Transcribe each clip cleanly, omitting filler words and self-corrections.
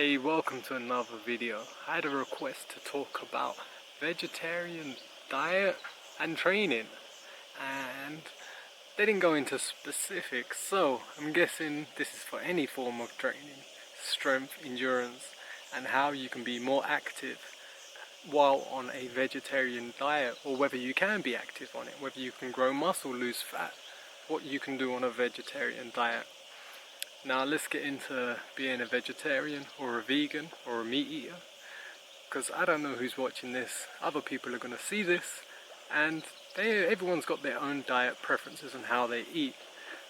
Hey, welcome to another video. I had a request to talk about vegetarian diet and training, and they didn't go into specifics, so I'm guessing this is for any form of training, strength, endurance, and how you can be more active while on a vegetarian diet, or whether you can be active on it, whether you can grow muscle, lose fat, what you can do on a vegetarian diet. Now let's get into being a vegetarian or a vegan or a meat eater, because I don't know who's watching this. Other people are going to see this, and everyone's got their own diet preferences and how they eat.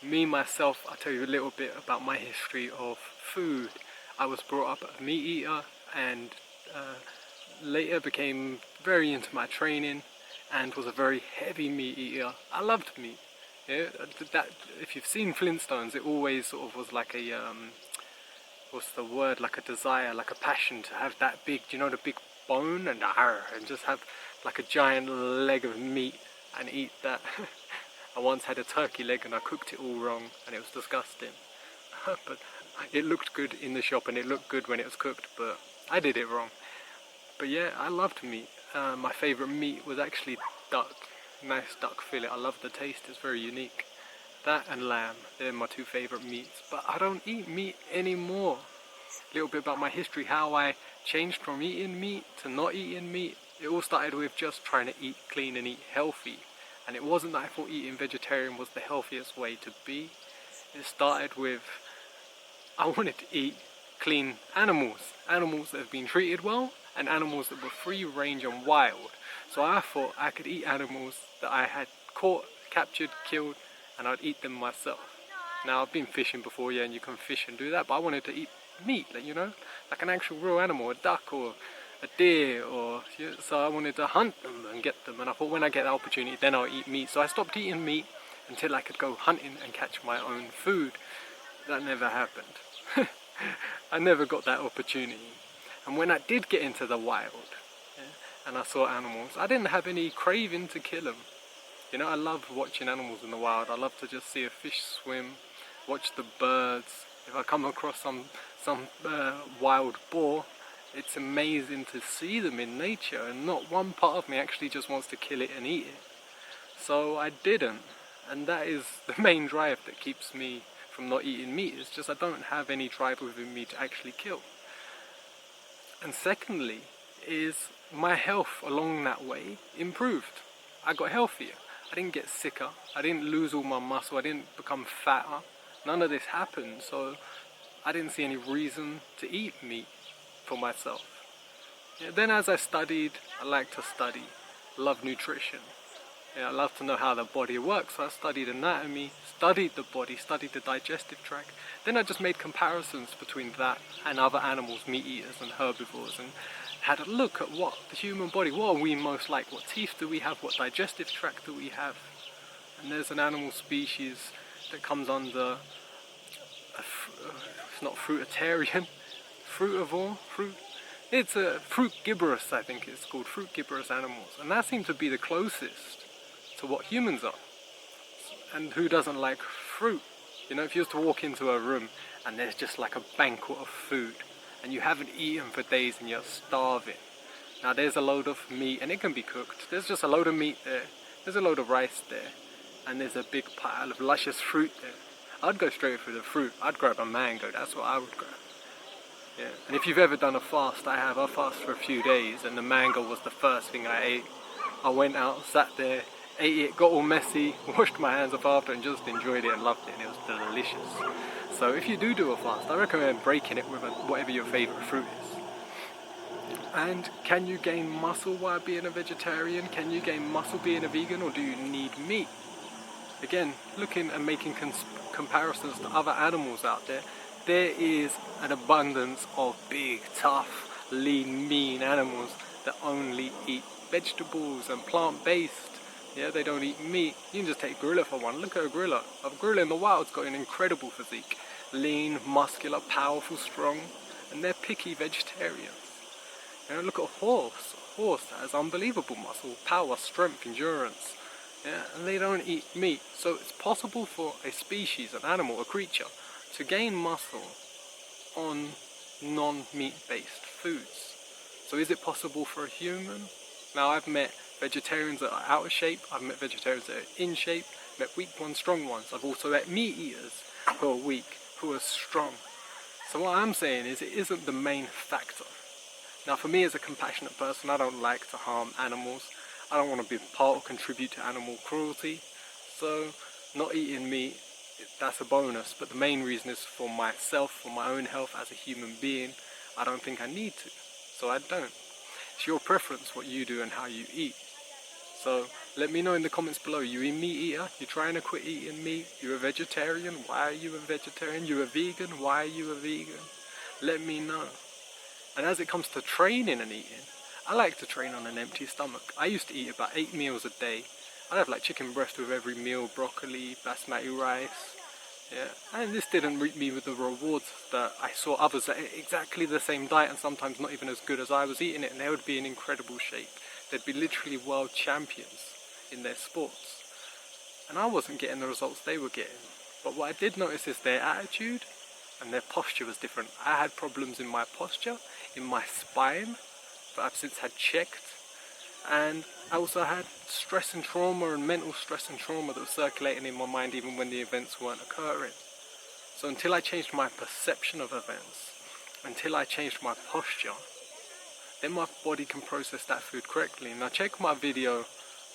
Me myself, I'll tell you a little bit about my history of food. I was brought up a meat eater, and later became very into my training and was a very heavy meat eater. I loved meat. Yeah, that if you've seen Flintstones, it always sort of was like a what's the word? Like a desire, like a passion to have that big, you know, the big bone and just have like a giant leg of meat and eat that. I once had a turkey leg and I cooked it all wrong and it was disgusting. But it looked good in the shop and it looked good when it was cooked, but I did it wrong. But yeah, I loved meat. My favourite meat was actually duck. Nice duck fillet. I love the taste, it's very unique. That and lamb, they're my two favourite meats. But I don't eat meat anymore. A little bit about my history, how I changed from eating meat to not eating meat. It all started with just trying to eat clean and eat healthy. And it wasn't that I thought eating vegetarian was the healthiest way to be. It started with, I wanted to eat clean animals. Animals that have been treated well, and animals that were free range and wild. So I thought I could eat animals that I had caught, captured, killed, and I'd eat them myself. Now I've been fishing before, yeah, and you can fish and do that, but I wanted to eat meat, like, you know, like an actual real animal, a duck or a deer, or so I wanted to hunt them and get them. And I thought when I get the opportunity, then I'll eat meat. So I stopped eating meat until I could go hunting and catch my own food. That never happened. I never got that opportunity. And when I did get into the wild, and I saw animals, I didn't have any craving to kill them. You know, I love watching animals in the wild. I love to just see a fish swim, watch the birds. If I come across some wild boar, it's amazing to see them in nature, and not one part of me actually just wants to kill it and eat it. So I didn't, and that is the main drive that keeps me from not eating meat. It's just I don't have any drive within me to actually kill. And secondly is my health along that way improved. I got healthier. I didn't get sicker. I didn't lose all my muscle. I didn't become fatter. None of this happened, so I didn't see any reason to eat meat for myself. Yeah, then as I studied, I like to study. Love nutrition. Yeah, I love to know how the body works, so I studied anatomy, studied the body, studied the digestive tract. Then I just made comparisons between that and other animals, meat eaters and herbivores, and had a look at what the human body, what are we most like, what teeth do we have, what digestive tract do we have. And there's an animal species that comes under, it's not fruitarian, fruitivore, it's a frugivorous, I think it's called, frugivorous animals. And that seems to be the closest to what humans are. And who doesn't like fruit? You know, if you was to walk into a room and there's just like a banquet of food, and you haven't eaten for days and you're starving. Now there's a load of meat, and it can be cooked. There's just a load of meat there. There's a load of rice there. And there's a big pile of luscious fruit there. I'd go straight for the fruit. I'd grab a mango. That's what I would grab. Yeah. And if you've ever done a fast, I fast for a few days, and the mango was the first thing I ate. I went out, sat there, ate it, got all messy, washed my hands off after, and just enjoyed it and loved it, and it was delicious. So if you do a fast, I recommend breaking it with whatever your favourite fruit is. And can you gain muscle while being a vegetarian? Can you gain muscle being a vegan, or do you need meat? Again, looking and making comparisons to other animals out there, there is an abundance of big, tough, lean, mean animals that only eat vegetables and plant-based. Yeah, they don't eat meat. You can just take gorilla for one. Look at a gorilla. A gorilla in the wild's got an incredible physique. Lean, muscular, powerful, strong, and they're picky vegetarians. You know, look at a horse. A horse has unbelievable muscle, power, strength, endurance. Yeah, and they don't eat meat. So it's possible for a species, an animal, a creature, to gain muscle on non-meat based foods. So is it possible for a human? Now I've met vegetarians that are out of shape, I've met vegetarians that are in shape, met weak ones, strong ones. I've also met meat eaters who are weak, who are strong. So what I'm saying is it isn't the main factor. Now for me as a compassionate person, I don't like to harm animals. I don't want to be part or contribute to animal cruelty. So not eating meat, that's a bonus. But the main reason is for myself, for my own health as a human being. I don't think I need to, so I don't. It's your preference what you do and how you eat. So let me know in the comments below. You a meat eater? You're trying to quit eating meat? You're a vegetarian? Why are you a vegetarian? You're a vegan? Why are you a vegan? Let me know. And as it comes to training and eating, I like to train on an empty stomach. I used to eat about 8 meals a day. I'd have like chicken breast with every meal, broccoli, basmati rice. Yeah, and this didn't reap me with the rewards that I saw others that ate exactly the same diet and sometimes not even as good as I was eating it, and they would be in incredible shape. They'd be literally world champions in their sports. And I wasn't getting the results they were getting. But what I did notice is their attitude and their posture was different. I had problems in my posture, in my spine, but I've since had checked. And I also had stress and trauma and mental stress and trauma that was circulating in my mind even when the events weren't occurring. So until I changed my perception of events, until I changed my posture, then my body can process that food correctly. Now check my video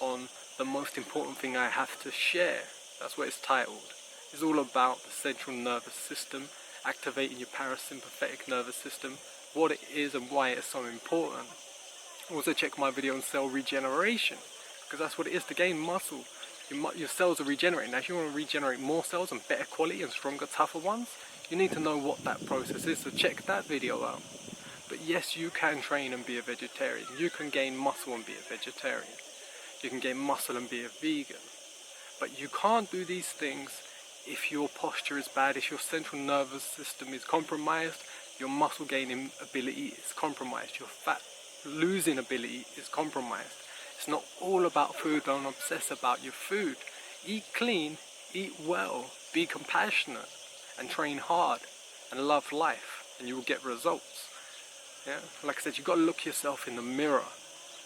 on the most important thing I have to share. That's what it's titled. It's all about the central nervous system, activating your parasympathetic nervous system, what it is and why it's so important. Also check my video on cell regeneration, because that's what it is to gain muscle. Your cells are regenerating. Now if you want to regenerate more cells and better quality and stronger, tougher ones, you need to know what that process is, so check that video out. But yes, you can train and be a vegetarian. You can gain muscle and be a vegetarian. You can gain muscle and be a vegan. But you can't do these things if your posture is bad, if your central nervous system is compromised, your muscle gaining ability is compromised, your fat losing ability is compromised. It's not all about food. Don't obsess about your food. Eat clean, eat well, be compassionate, and train hard, and love life, and you will get results. Yeah, like I said, you've got to look yourself in the mirror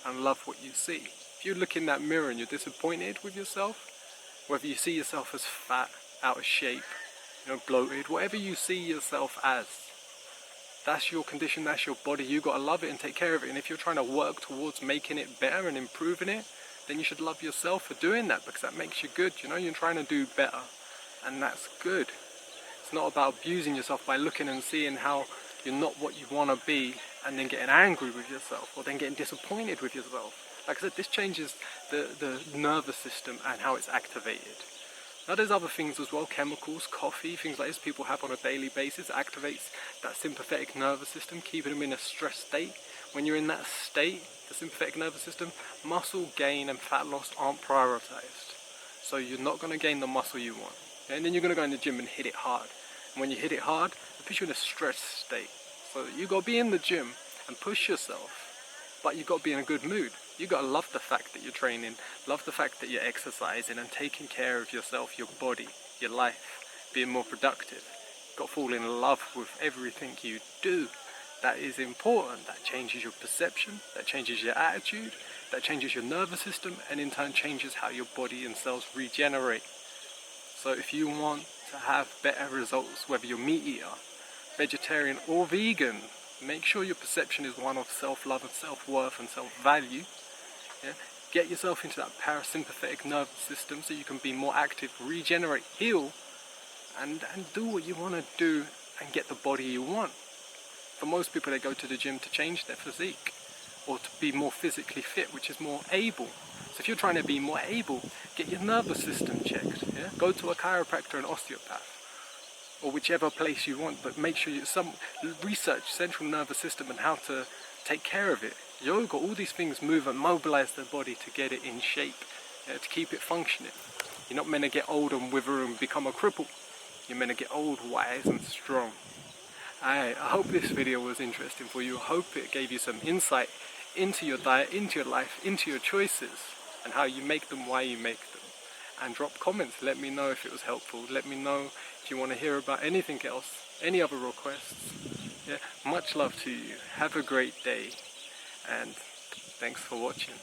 and love what you see. If you look in that mirror and you're disappointed with yourself, whether you see yourself as fat, out of shape, bloated, whatever you see yourself as, that's your condition, that's your body. You got to love it and take care of it. And if you're trying to work towards making it better and improving it, then you should love yourself for doing that, because that makes you good. You're trying to do better, and that's good. It's not about abusing yourself by looking and seeing how you're not what you want to be and then getting angry with yourself or then getting disappointed with yourself. Like I said, this changes the nervous system and how it's activated. Now there's other things as well, chemicals, coffee, things like this people have on a daily basis. It activates that sympathetic nervous system, keeping them in a stress state. When you're in that state, the sympathetic nervous system, muscle gain and fat loss aren't prioritized. So you're not going to gain the muscle you want. And then you're going to go in the gym and hit it hard. And when you hit it hard, it puts you in a stress state. So you got to be in the gym and push yourself, but you got to be in a good mood. You got to love the fact that you're training, love the fact that you're exercising and taking care of yourself, your body, your life, being more productive. You've got to fall in love with everything you do. That is important. That changes your perception, that changes your attitude, that changes your nervous system, and in turn changes how your body and cells regenerate. So if you want to have better results, whether you're meat eater, vegetarian or vegan, make sure your perception is one of self-love and self-worth and self-value. Yeah? Get yourself into that parasympathetic nervous system so you can be more active, regenerate, heal, and do what you want to do and get the body you want. For most people, they go to the gym to change their physique or to be more physically fit, which is more able. So if you're trying to be more able, get your nervous system checked. Yeah? Go to a chiropractor and osteopath, or whichever place you want, but make sure you research central nervous system and how to take care of it. Yoga, all these things move and mobilize the body to get it in shape, to keep it functioning. You're not meant to get old and wither and become a cripple. You're meant to get old, wise and strong. I hope this video was interesting for you. I hope it gave you some insight into your diet, into your life, into your choices, and how you make them, why you make them. And drop comments. Let me know if it was helpful. Let me know if you want to hear about anything else, any other requests. Yeah, much love to you. Have a great day, and thanks for watching.